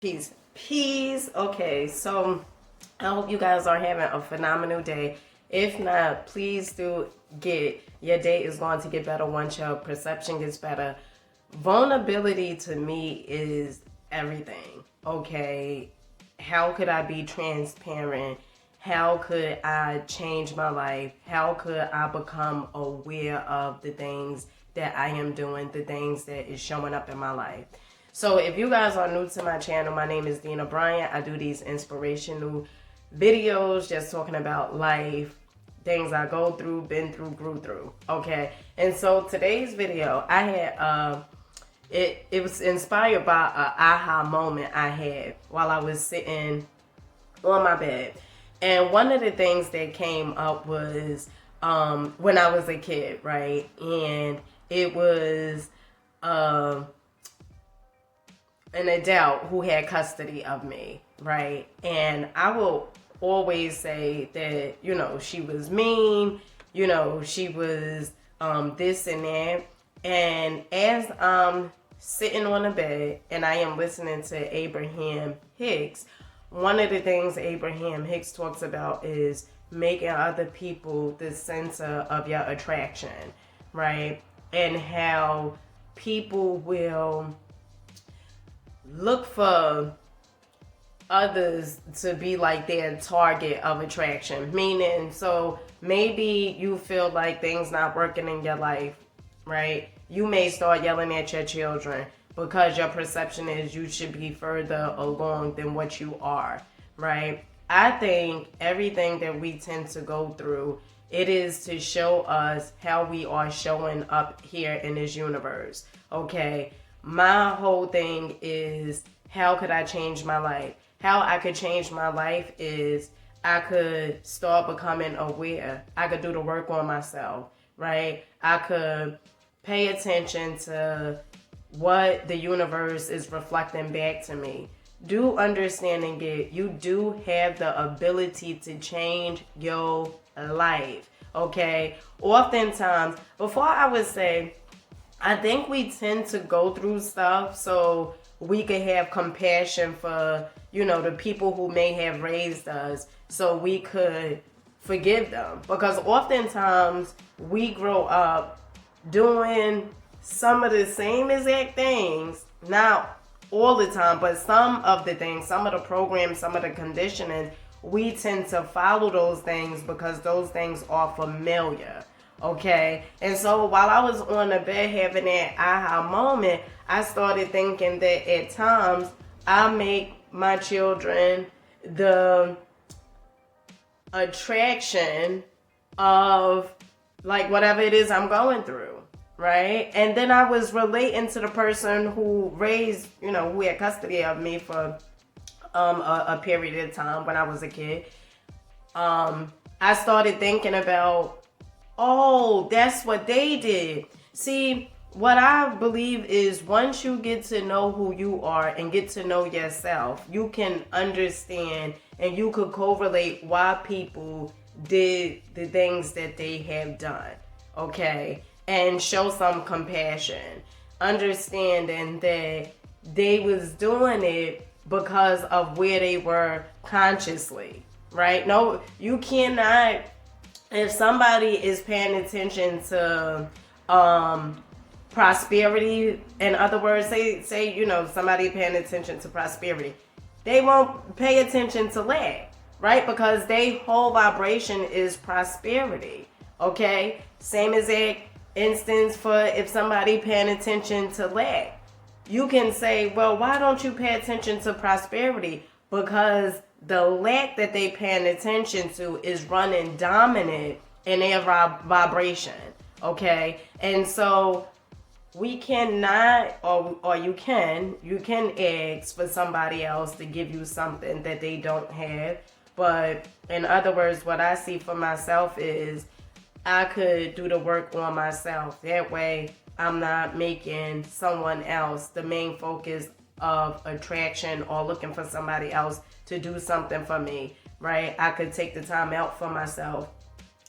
Peace. Peace. Okay, so I hope you guys are having a phenomenal day. If not, please do get your day is going to get better once your perception gets better. Vulnerability to me is everything. Okay, how could I be transparent? How could I change my life? How could I become aware of the things that I am doing, the things that is showing up in my life? So if you guys are new to my channel, my name is Dina Bryant. I do these inspirational videos just talking about life, things I go through, been through, grew through. Okay. And so today's video, I had it was inspired by an aha moment I had while I was sitting on my bed. And one of the things that came up was when I was a kid, right? And it was an adult who had custody of me, right? And I will always say that, she was mean, she was this and that. And as I'm sitting on the bed and I am listening to Abraham Hicks, one of the things Abraham Hicks talks about is making other people the center of your attraction, right? And how people will look for others to be like their target of attraction. Meaning, so maybe you feel like things not working in your life, right? You may start yelling at your children because your perception is you should be further along than what you are, right? I think everything that we tend to go through, it is to show us how we are showing up here in this universe, okay? My whole thing is, how could I change my life? How I could change my life is I could start becoming aware. I could do the work on myself, right? I could pay attention to what the universe is reflecting back to me. Do understand and get, you do have the ability to change your life, okay? Oftentimes, before I would say, I think we tend to go through stuff so we could have compassion for, the people who may have raised us, so we could forgive them. Because oftentimes we grow up doing some of the same exact things, not all the time, but some of the things, some of the programs, some of the conditioning, we tend to follow those things because those things are familiar. Okay, and so while I was on the bed having that aha moment, I started thinking that at times I make my children the attraction of like whatever it is I'm going through, right? And then I was relating to the person who raised, who had custody of me for a period of time when I was a kid. I started thinking about, oh, that's what they did. See, what I believe is once you get to know who you are and get to know yourself, you can understand and you could correlate why people did the things that they have done, okay? And show some compassion, understanding that they was doing it because of where they were consciously, right? No, you cannot. If somebody is paying attention to prosperity, in other words, say somebody paying attention to prosperity, they won't pay attention to lack, right? Because their whole vibration is prosperity. Okay, same exact instance for if somebody paying attention to lack. You can say, well, why don't you pay attention to prosperity? Because the lack that they paying attention to is running dominant in their vibration, okay? And so we cannot, or you can ask for somebody else to give you something that they don't have. But in other words, what I see for myself is I could do the work on myself. That way I'm not making someone else the main focus of attraction or looking for somebody else to do something for me, right? I could take the time out for myself.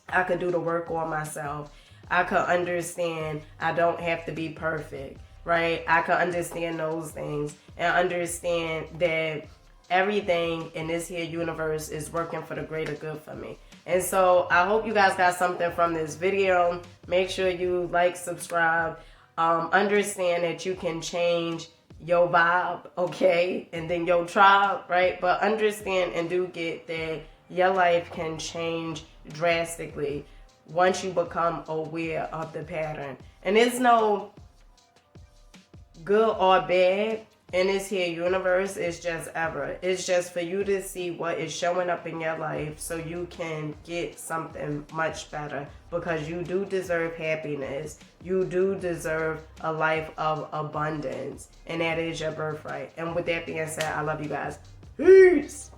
I could do the work on myself. I could understand I don't have to be perfect. right? I can understand those things and understand that everything in this here universe is working for the greater good for me. And so I hope you guys got something from this video. Make sure you like, subscribe, understand that you can change your vibe, okay, and then your tribe, right? But understand and do get that your life can change drastically once you become aware of the pattern. And there's no good or bad in this here universe. It's just ever. It's just for you to see what is showing up in your life so you can get something much better, because you do deserve happiness. You do deserve a life of abundance, and that is your birthright. And with that being said, I love you guys. Peace.